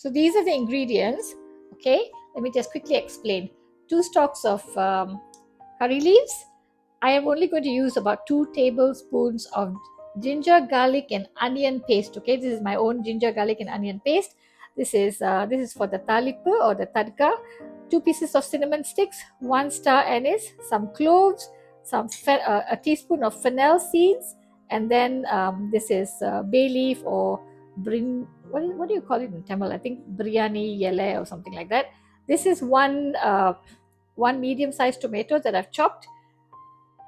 So these are the ingredients. Okay, let me just quickly explain. 2 stalks of curry leaves. I am only going to use about 2 tablespoons of ginger, garlic, and onion paste. Okay, this is my own ginger, garlic, and onion paste. This is for the talipu or the tadka. 2 pieces of cinnamon sticks, 1 star anise, some cloves, a teaspoon of fennel seeds, and then this is bay leaf or what do you call it in Tamil? I think biryani yele or something like that. This is one medium-sized tomato that I've chopped,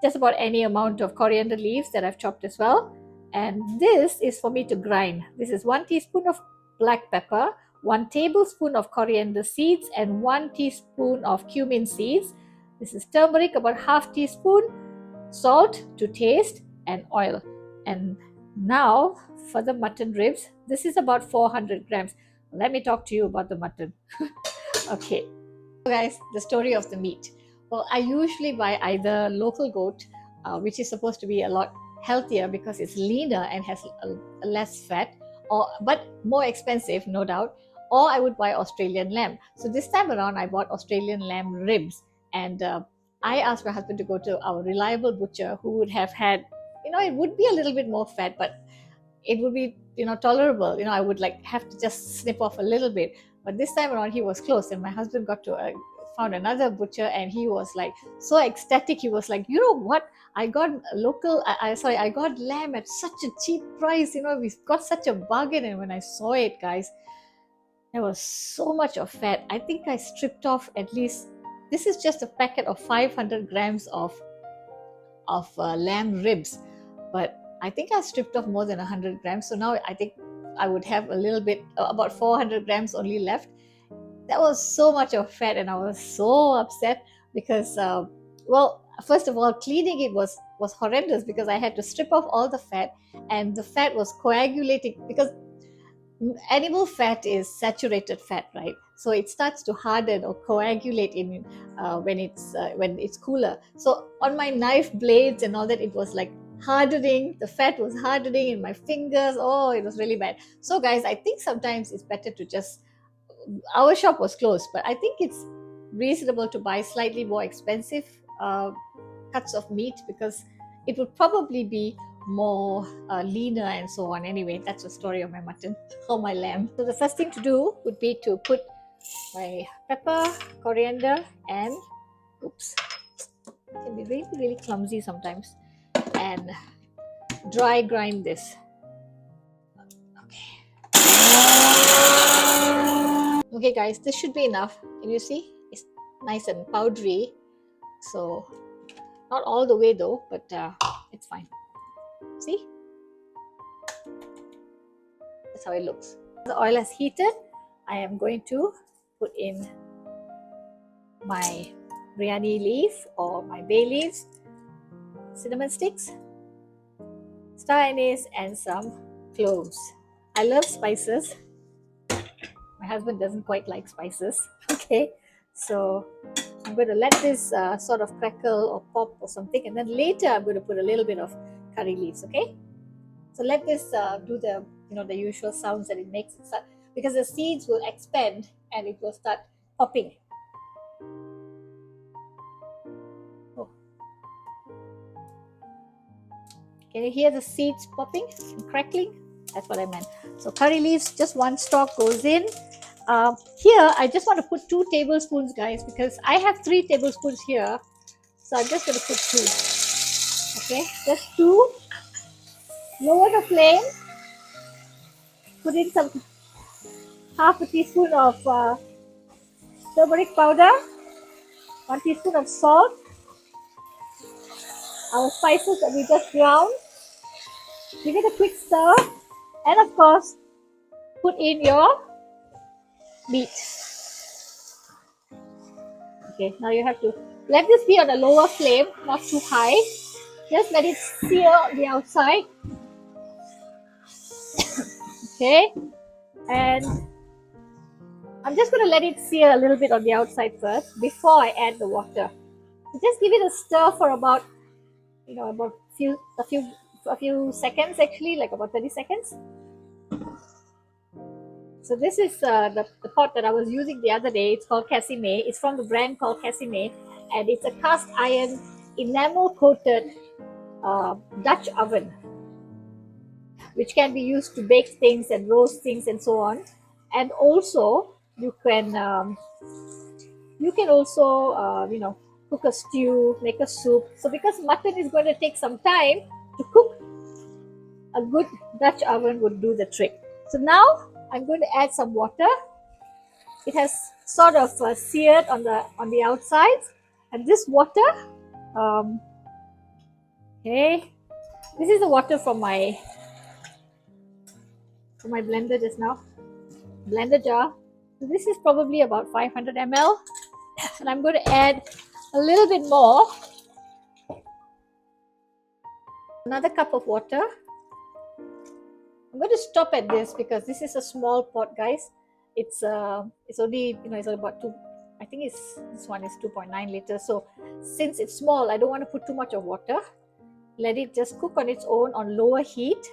just about any amount of coriander leaves that I've chopped as well. And this is for me to grind. This is 1 teaspoon of black pepper, 1 tablespoon of coriander seeds, and 1 teaspoon of cumin seeds. This is turmeric, about half teaspoon, salt to taste, and oil. And now for the mutton ribs, this is about 400 grams. Let me talk to you about the mutton. Okay, guys, the story of the meat. Well, I usually buy either local goat, which is supposed to be a lot healthier because it's leaner and has less fat, but more expensive, no doubt. Or I would buy Australian lamb. So this time around, I bought Australian lamb ribs, and I asked my husband to go to our reliable butcher who would have had, it would be a little bit more fat, but it would be tolerable. I would like have to just snip off a little bit, but this time around he was close, and my husband got to found another butcher, and he was like so ecstatic. He was like, you know what, I got local I got lamb at such a cheap price. We've got such a bargain. And when I saw it, guys, there was so much of fat. I think I stripped off at least, this is just a packet of 500 grams of lamb ribs, but I think I stripped off more than 100 grams. So now I think I would have a little bit, about 400 grams only left. That was so much of fat, and I was so upset because, well, first of all, cleaning it was horrendous because I had to strip off all the fat, and the fat was coagulating because animal fat is saturated fat, right? So it starts to harden or coagulate in when it's cooler. So on my knife blades and all that, it was like hardening. The fat was hardening in my fingers. Oh, it was really bad. So guys, I think sometimes it's better to just, our shop was closed, but I think it's reasonable to buy slightly more expensive cuts of meat because it would probably be more leaner and so on. Anyway, that's the story of my mutton or my lamb. So the first thing to do would be to put my pepper, coriander, and oops, it can be really, really clumsy sometimes, and dry grind this. Okay guys, this should be enough. Can you see? It's nice and powdery. So not all the way though, but it's fine. See? That's how it looks. The oil has heated. I am going to put in my biryani leaf or my bay leaves, cinnamon sticks, star anise, and some cloves. I love spices. My husband doesn't quite like spices. Okay, so I'm going to let this sort of crackle or pop or something, and then later I'm going to put a little bit of curry leaves. Okay, so let this do the usual sounds that it makes, because the seeds will expand and it will start popping. Oh. Can you hear the seeds popping and crackling? That's what I meant. So curry leaves, just 1 stalk goes in. Here, I just want to put 2 tablespoons, guys, because I have 3 tablespoons here. So I'm just going to put 2. Okay, just 2. Lower the flame. Put in some half a teaspoon of turmeric powder, 1 teaspoon of salt, our spices that we just ground. Give it a quick stir, and of course, put in your meat. Okay, now you have to let this be on a lower flame, not too high. Just let it sear the outside. Okay, and I'm just going to let it sear a little bit on the outside first before I add the water. So just give it a stir for about a few seconds, actually, like about 30 seconds. So this is the pot that I was using the other day. It's called Casimir. It's from the brand called Casimir, and it's a cast iron enamel coated Dutch oven, which can be used to bake things and roast things and so on. And also you can also cook a stew, make a soup. So because mutton is going to take some time to cook, a good Dutch oven would do the trick. So now I'm going to add some water. It has sort of seared on the outsides, and this water, um, okay, this is the water from my blender just now, blender jar. So this is probably about 500 ml, and I'm going to add a little bit more, another cup of water. I'm going to stop at this because this is a small pot, guys. It's only it's about two. I think this one is 2.9 liters. So since it's small, I don't want to put too much of water. Let it just cook on its own on lower heat,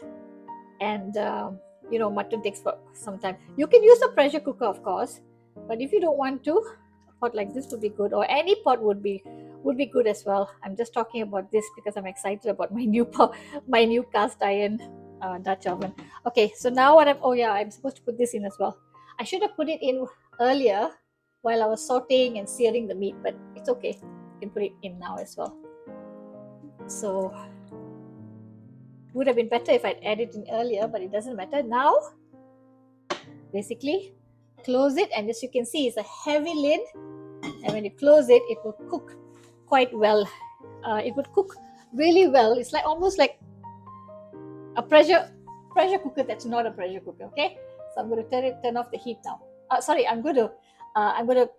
and mutton takes for some time. You can use a pressure cooker, of course, but if you don't want to, a pot like this would be good, or any pot would be good as well. I'm just talking about this because I'm excited about my new pot, my new cast iron Dutch oven. Okay, so now I'm supposed to put this in as well. I should have put it in earlier while I was sauteing and searing the meat, but it's okay. You can put it in now as well. So would have been better if I'd added in earlier, but it doesn't matter. Now, basically, close it, and as you can see, it's a heavy lid, and when you close it, it will cook quite well. It would cook really well. It's like almost like a pressure cooker that's not a pressure cooker. Okay, so I'm going to turn off the heat now. Sorry, I'm going to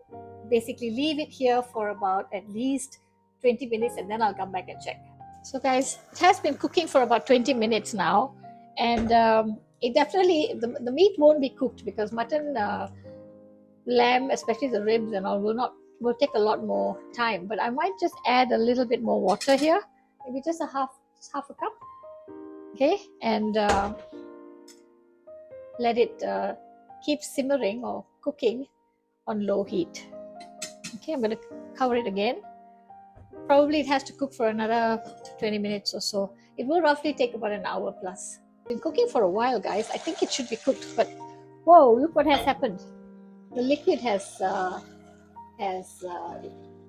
basically leave it here for about at least 20 minutes, and then I'll come back and check. So guys, it has been cooking for about 20 minutes now, and it definitely, the meat won't be cooked because mutton, lamb, especially the ribs and all, will take a lot more time. But I might just add a little bit more water here, maybe just half a cup. Okay, and let it keep simmering or cooking on low heat. Okay, I'm going to cover it again. Probably it has to cook for another 20 minutes or so. It will roughly take about an hour plus. Been cooking for a while, guys. I think it should be cooked, but whoa, look what has happened. The liquid has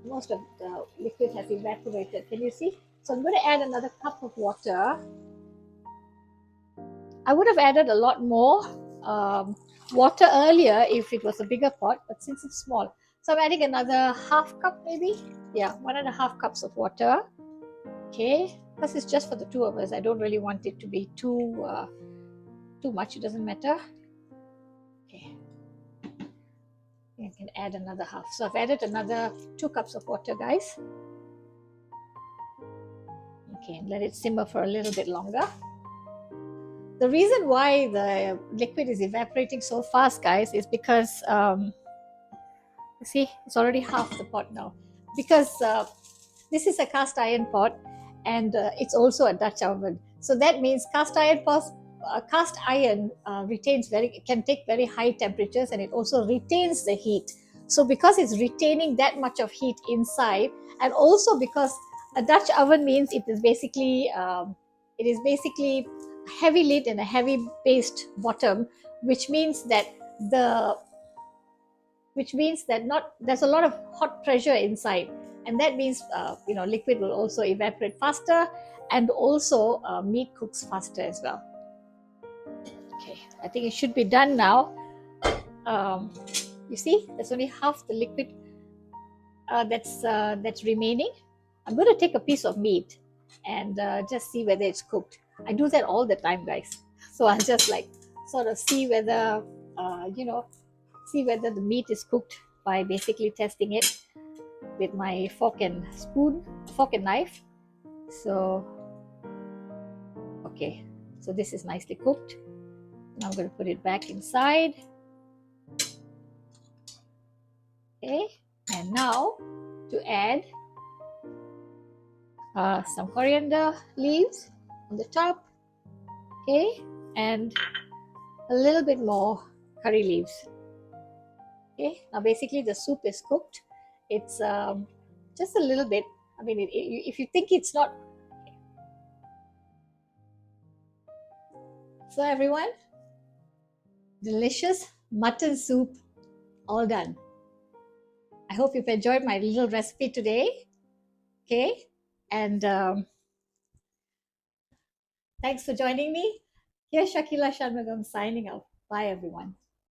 most of the liquid has evaporated. Can you see? So I'm going to add another cup of water. I would have added a lot more water earlier if it was a bigger pot, but since it's small, so I'm adding another half cup, maybe. Yeah, 1.5 cups of water. Okay, because it's just for the two of us. I don't really want it to be too much. It doesn't matter. Okay, I can add another half. So I've added another 2 cups of water, guys. Okay, and let it simmer for a little bit longer. The reason why the liquid is evaporating so fast, guys, is because see, it's already half the pot now. Because this is a cast iron pot, and it's also a Dutch oven. So that means cast iron can take very high temperatures, and it also retains the heat. So because it's retaining that much of heat inside, and also because a Dutch oven means it is basically heavy lid and a heavy based bottom, which means that there's a lot of hot pressure inside, and that means liquid will also evaporate faster, and also meat cooks faster as well. Okay, I think it should be done now. You see, there's only half the liquid that's remaining. I'm going to take a piece of meat and just see whether it's cooked. I do that all the time, guys. So I'll just like sort of see whether the meat is cooked by basically testing it with my fork and knife. So okay, so this is nicely cooked. Now I'm going to put it back inside. Okay, and now to add some coriander leaves on the top. Okay, and a little bit more curry leaves. Okay, now basically the soup is cooked. It's just a little bit. I mean, if you think it's not. So, everyone, delicious mutton soup all done. I hope you've enjoyed my little recipe today. Okay, and thanks for joining me. Here's Shakila Shanmugam signing out. Bye, everyone.